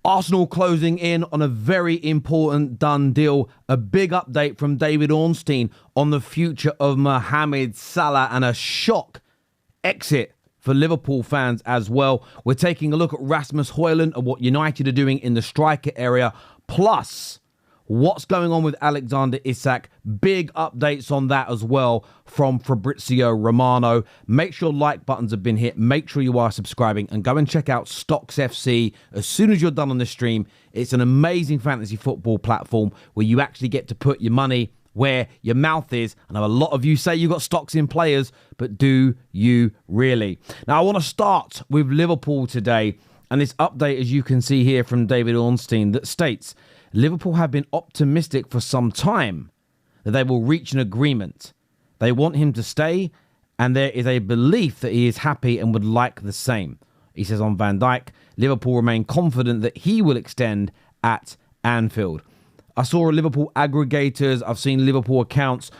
Arsenal closing in on a very important done deal. A big update from David Ornstein on the future of Mohamed Salah and a shock exit for Liverpool fans as well. We're taking a look at Rasmus Højlund and what United are doing in the striker area. Plus, what's going on with Alexander Isak? Big updates on that as well from Fabrizio Romano. Make sure like buttons have been hit. Make sure you are subscribing and go and check out Stocks FC as soon as you're done on the stream. It's an amazing fantasy football platform where you actually get to put your money where your mouth is. I know a lot of you say you got stocks in players, but do you really? Now, I want to start with Liverpool today and this update, as you can see here from David Ornstein, that states Liverpool have been optimistic for some time that they will reach an agreement. They want him to stay, and there is a belief that he is happy and would like the same. He says on Van Dijk, Liverpool remain confident that he will extend at Anfield. I saw Liverpool aggregators, I've seen Liverpool accounts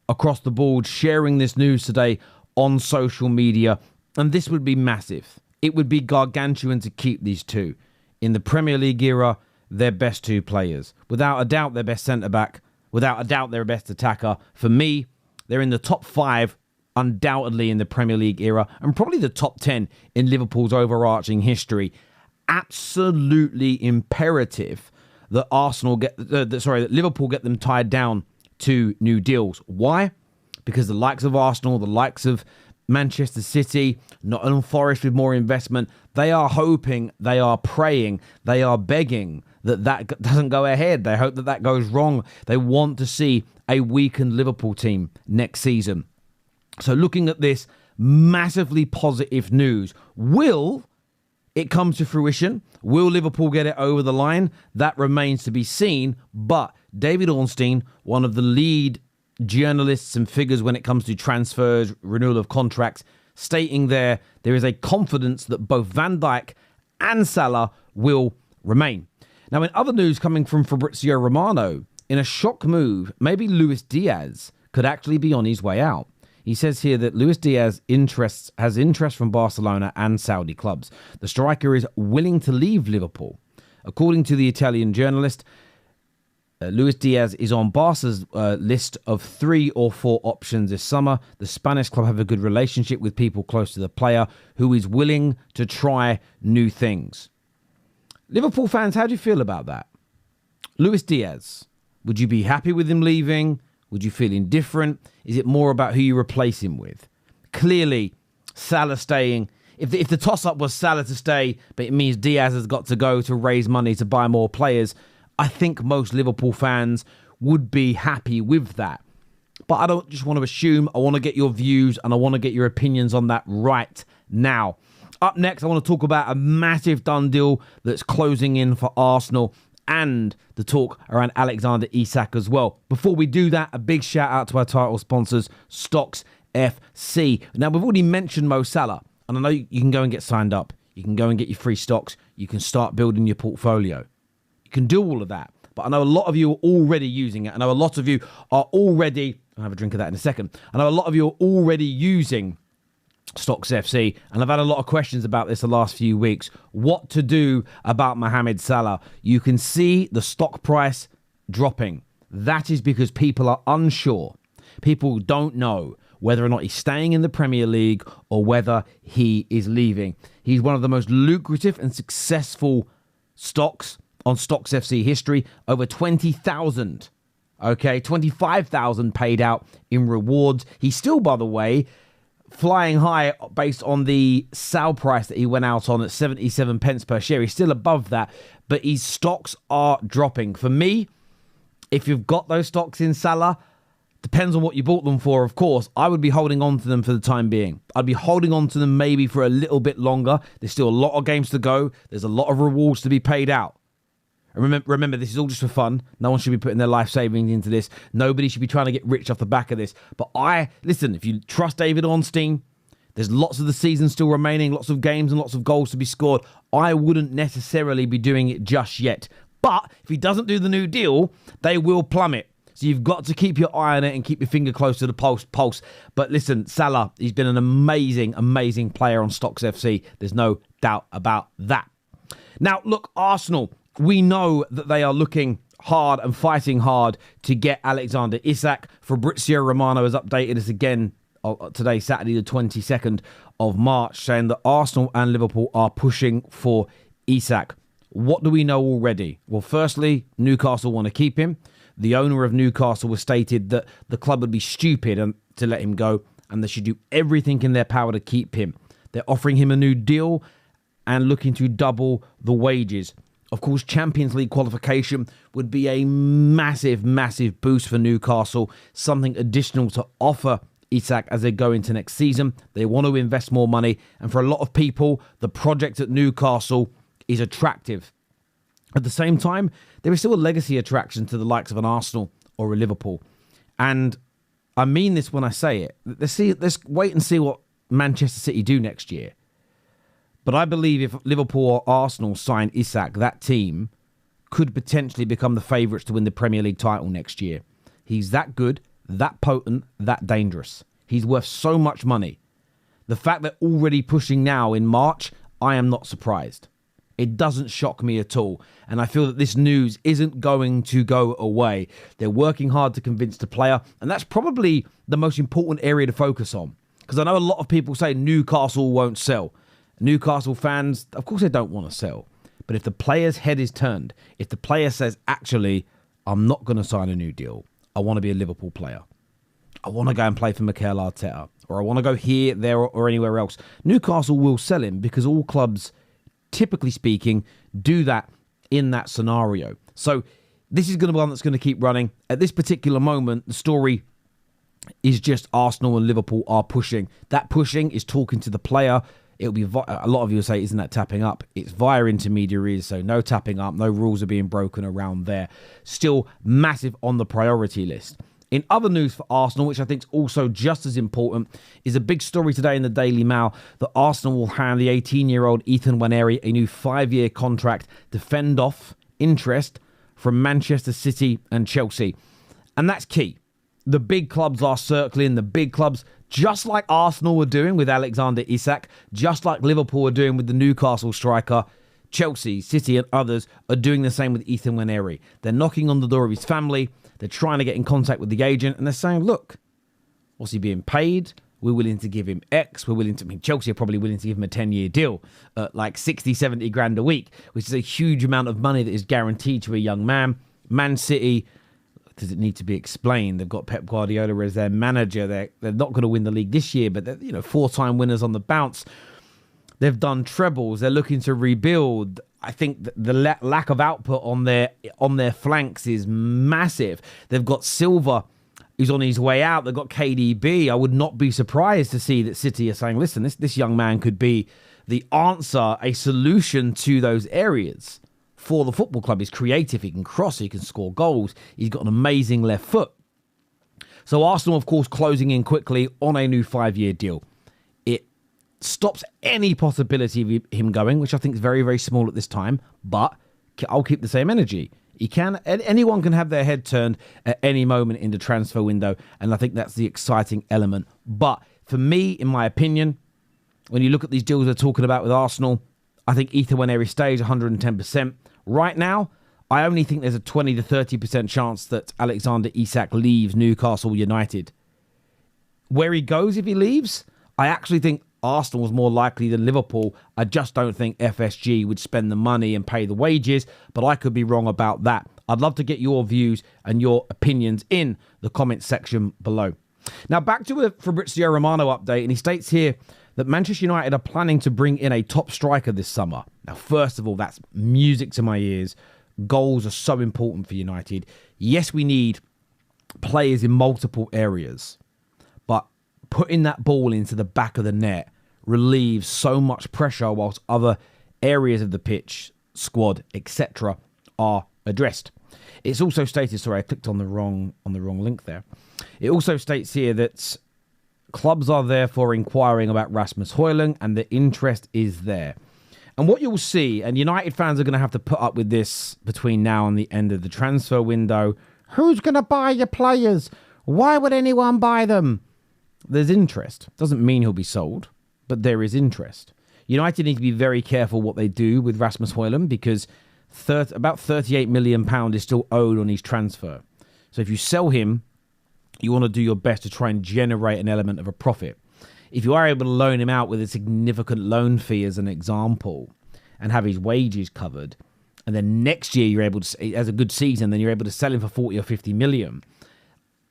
across the board sharing this news today on social media, and this would be massive. It would be gargantuan to keep these two. In the Premier League era, their best two players. Without a doubt, their best centre-back. Without a doubt, their best attacker. For me, they're in the top 5, undoubtedly, in the Premier League era, and probably the top 10 in Liverpool's overarching history. Absolutely imperative that that Liverpool get them tied down to new deals. Why? Because the likes of Arsenal, the likes of Manchester City, Nottingham Forest with more investment, they are hoping, they are praying, they are begging that doesn't go ahead. They hope that goes wrong. They want to see a weakened Liverpool team next season. So looking at this, massively positive news. Will it come to fruition? Will Liverpool get it over the line? That remains to be seen. But David Ornstein, one of the lead journalists and figures when it comes to transfers, renewal of contracts, stating there is a confidence that both Van Dijk and Salah will remain. Now, in other news coming from Fabrizio Romano, in a shock move, maybe Luis Diaz could actually be on his way out. He says here that Luis Diaz has interest from Barcelona and Saudi clubs. The striker is willing to leave Liverpool. According to the Italian journalist, Luis Diaz is on Barca's list of 3 or 4 options this summer. The Spanish club have a good relationship with people close to the player who is willing to try new things. Liverpool fans, how do you feel about that? Luis Diaz, would you be happy with him leaving? Would you feel indifferent? Is it more about who you replace him with? Clearly, Salah staying. If the toss-up was Salah to stay, but it means Diaz has got to go to raise money to buy more players, I think most Liverpool fans would be happy with that. But I don't just want to assume. I want to get your views and I want to get your opinions on that right now. Up next, I want to talk about a massive done deal that's closing in for Arsenal and the talk around Alexander Isak as well. Before we do that, a big shout out to our title sponsors, Stocks FC. Now, we've already mentioned Mo Salah, and I know you can go and get signed up. You can go and get your free stocks. You can start building your portfolio. You can do all of that. But I know a lot of you are already using it. I know a lot of you are already, I'll have a drink of that in a second. I know a lot of you are already using Stocks FC, and I've had a lot of questions about this the last few weeks. What to do about Mohamed Salah? You can see the stock price dropping. That is because people are unsure. People don't know whether or not he's staying in the Premier League or whether he is leaving. He's one of the most lucrative and successful stocks on Stocks FC history. Over 20,000, 25,000 paid out in rewards. He's still, by the way, flying high based on the sale price that he went out on at 77 pence per share. He's still above that, but his stocks are dropping. For me, if you've got those stocks in Salah, depends on what you bought them for, of course. I would be holding on to them for the time being. I'd be holding on to them maybe for a little bit longer. There's still a lot of games to go. There's a lot of rewards to be paid out. Remember, this is all just for fun. No one should be putting their life savings into this. Nobody should be trying to get rich off the back of this. But listen, if you trust David Ornstein, there's lots of the season still remaining, lots of games and lots of goals to be scored. I wouldn't necessarily be doing it just yet. But if he doesn't do the new deal, they will plummet. So you've got to keep your eye on it and keep your finger close to the pulse. But listen, Salah, he's been an amazing, amazing player on Stocks FC. There's no doubt about that. Now, look, Arsenal, we know that they are looking hard and fighting hard to get Alexander Isak. Fabrizio Romano has updated us again today, Saturday, the 22nd of March, saying that Arsenal and Liverpool are pushing for Isak. What do we know already? Well, firstly, Newcastle want to keep him. The owner of Newcastle has stated that the club would be stupid to let him go, and they should do everything in their power to keep him. They're offering him a new deal and looking to double the wages. Of course, Champions League qualification would be a massive, massive boost for Newcastle, something additional to offer Isak as they go into next season. They want to invest more money, and for a lot of people, the project at Newcastle is attractive. At the same time, there is still a legacy attraction to the likes of an Arsenal or a Liverpool. And I mean this when I say it. Let's wait and see what Manchester City do next year. But I believe if Liverpool or Arsenal sign Isak, that team could potentially become the favourites to win the Premier League title next year. He's that good, that potent, that dangerous. He's worth so much money. The fact they're already pushing now in March, I am not surprised. It doesn't shock me at all. And I feel that this news isn't going to go away. They're working hard to convince the player. And that's probably the most important area to focus on. Because I know a lot of people say Newcastle won't sell. Newcastle fans, of course they don't want to sell. But if the player's head is turned, if the player says, actually, I'm not going to sign a new deal. I want to be a Liverpool player. I want to go and play for Mikel Arteta. Or I want to go here, there, or anywhere else. Newcastle will sell him because all clubs, typically speaking, do that in that scenario. So this is going to be one that's going to keep running. At this particular moment, the story is just Arsenal and Liverpool are pushing. That pushing is talking to the player. It'll be a lot of you will say, isn't that tapping up? It's via intermediaries, so no tapping up, no rules are being broken around there. Still massive on the priority list. In other news for Arsenal, which I think is also just as important, is a big story today in the Daily Mail that Arsenal will hand the 18-year-old Ethan Nwaneri a new 5-year contract to fend off interest from Manchester City and Chelsea. And that's key. The big clubs are circling, the big clubs, just like Arsenal were doing with Alexander Isak, just like Liverpool were doing with the Newcastle striker. Chelsea, City and others are doing the same with Ethan Nwaneri. They're knocking on the door of his family. They're trying to get in contact with the agent and they're saying, look, what's he being paid? We're willing to give him X. Chelsea are probably willing to give him a 10-year deal at like 60, 70 grand a week, which is a huge amount of money that is guaranteed to a young man. Man City, does it need to be explained? They've got Pep Guardiola as their manager. They're not going to win the league this year, but they're 4-time winners on the bounce. They've done trebles. They're looking to rebuild. I think the lack of output on their flanks is massive. They've got Silva, who's on his way out. They've got KDB. I would not be surprised to see that City are saying, listen, this young man could be the answer, a solution to those areas for the football club. He's creative. He can cross. He can score goals. He's got an amazing left foot. So Arsenal, of course, closing in quickly on a new 5-year deal. It stops any possibility of him going, which I think is very, very small at this time, but I'll keep the same energy. Anyone can have their head turned at any moment in the transfer window, and I think that's the exciting element. But for me, in my opinion, when you look at these deals they're talking about with Arsenal, I think Ethan Nwaneri stays 110%. Right now, I only think there's a 20 to 30% chance that Alexander Isak leaves Newcastle United. Where he goes if he leaves, I actually think Arsenal was more likely than Liverpool. I just don't think FSG would spend the money and pay the wages, but I could be wrong about that. I'd love to get your views and your opinions in the comment section below. Now, back to a Fabrizio Romano update, and he states here that Manchester United are planning to bring in a top striker this summer. Now, first of all, that's music to my ears. Goals are so important for United. Yes, we need players in multiple areas, but putting that ball into the back of the net relieves so much pressure whilst other areas of the pitch, squad, etc. are addressed. It's also stated, sorry, I clicked on the wrong link there. It also states here that clubs are therefore inquiring about Rasmus Højlund and the interest is there. And what you'll see, and United fans are going to have to put up with this between now and the end of the transfer window. Who's going to buy your players? Why would anyone buy them? There's interest. Doesn't mean he'll be sold, but there is interest. United need to be very careful what they do with Rasmus Højlund because about £38 million is still owed on his transfer. So if you sell him, you want to do your best to try and generate an element of a profit. If you are able to loan him out with a significant loan fee as an example and have his wages covered, and then next year you're able to, as a good season, then you're able to sell him for 40 or 50 million.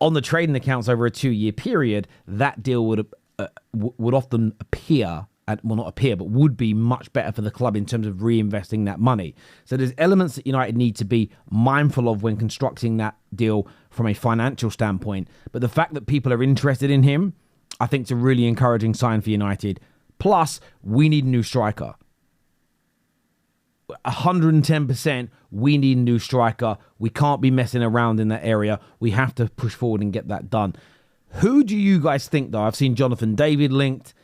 On the trading accounts over a 2-year period, that deal would often appear, well, not appear, but would be much better for the club in terms of reinvesting that money. So there's elements that United need to be mindful of when constructing that deal from a financial standpoint. But the fact that people are interested in him, I think it's a really encouraging sign for United. Plus, we need a new striker. 110%, we need a new striker. We can't be messing around in that area. We have to push forward and get that done. Who do you guys think, though? I've seen Jonathan David linked.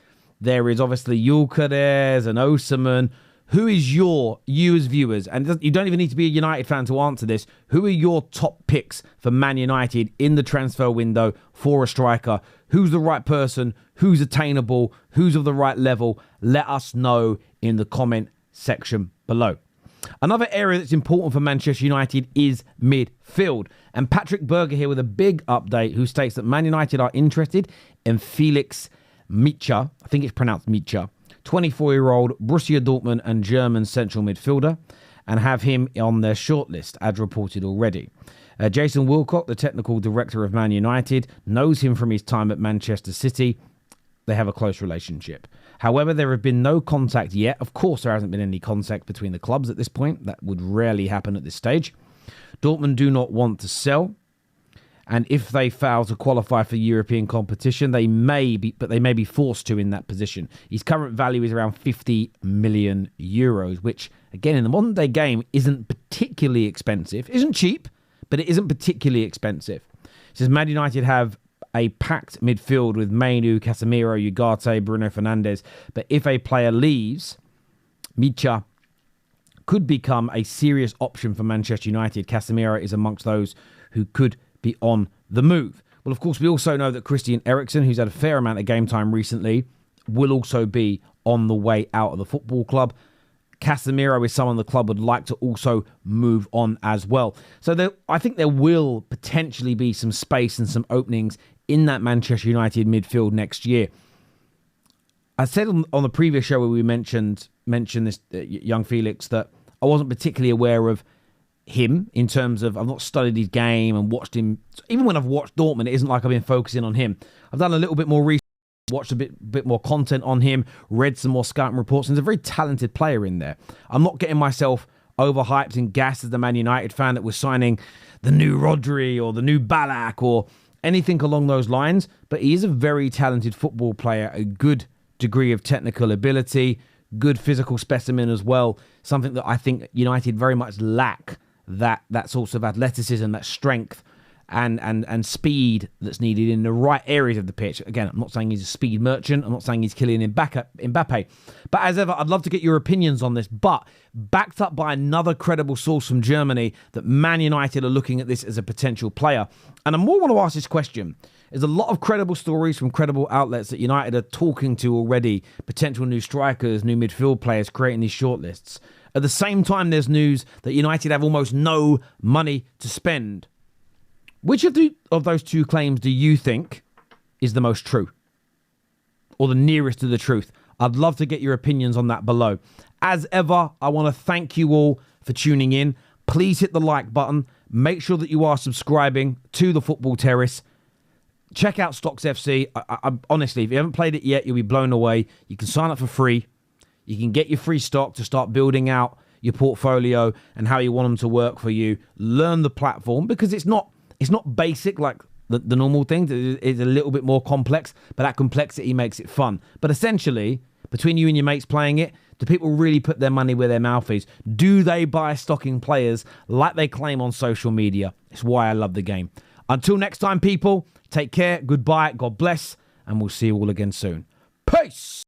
There is obviously Gyökeres and Osimhen. Who is you as viewers, and you don't even need to be a United fan to answer this, who are your top picks for Man United in the transfer window for a striker? Who's the right person? Who's attainable? Who's of the right level? Let us know in the comment section below. Another area that's important for Manchester United is midfield. And Patrick Berger here with a big update who states that Man United are interested in Felix Nmecha. I think it's pronounced Nmecha. 24-year-old Borussia Dortmund and German central midfielder, and have him on their shortlist, as reported already. Jason Wilcock, the technical director of Man United, knows him from his time at Manchester City. They have a close relationship. However, there have been no contact yet. Of course, there hasn't been any contact between the clubs at this point. That would rarely happen at this stage. Dortmund do not want to sell. And if they fail to qualify for European competition, they may be forced to in that position. His current value is around 50 million euros, which, again, in the modern day game, isn't particularly expensive. Isn't cheap, but it isn't particularly expensive. It says Man United have a packed midfield with Mainu, Casemiro, Ugarte, Bruno Fernandes. But if a player leaves, Nmecha could become a serious option for Manchester United. Casemiro is amongst those who could be on the move. Well, of course, we also know that Christian Eriksen, who's had a fair amount of game time recently, will also be on the way out of the football club. Casemiro is someone the club would like to also move on as well. So I think there will potentially be some space and some openings in that Manchester United midfield next year. I said on the previous show where we mentioned this young Felix that I wasn't particularly aware of him in terms of I've not studied his game and watched him. Even when I've watched Dortmund, it isn't like I've been focusing on him. I've done a little bit more research, watched a bit more content on him, read some more scouting reports, and there's a very talented player in there. I'm not getting myself overhyped and gassed as the Man United fan that we're signing the new Rodri or the new Ballack or anything along those lines, but he is a very talented football player, a good degree of technical ability, good physical specimen as well, something that I think United very much lack, that sort of athleticism, that strength and speed that's needed in the right areas of the pitch. Again, I'm not saying he's a speed merchant. I'm not saying he's Kylian Mbappe. But as ever, I'd love to get your opinions on this. But backed up by another credible source from Germany, that Man United are looking at this as a potential player. And I more want to ask this question. There's a lot of credible stories from credible outlets that United are talking to already, potential new strikers, new midfield players, creating these shortlists. At the same time, there's news that United have almost no money to spend. Which of those two claims do you think is the most true? Or the nearest to the truth? I'd love to get your opinions on that below. As ever, I want to thank you all for tuning in. Please hit the like button. Make sure that you are subscribing to the Football Terrace. Check out Stocks FC. Honestly, if you haven't played it yet, you'll be blown away. You can sign up for free. You can get your free stock to start building out your portfolio and how you want them to work for you. Learn the platform because it's not basic like the normal things. It's a little bit more complex, but that complexity makes it fun. But essentially, between you and your mates playing it, do people really put their money where their mouth is? Do they buy stocking players like they claim on social media? It's why I love the game. Until next time, people, take care, goodbye, God bless, and we'll see you all again soon. Peace!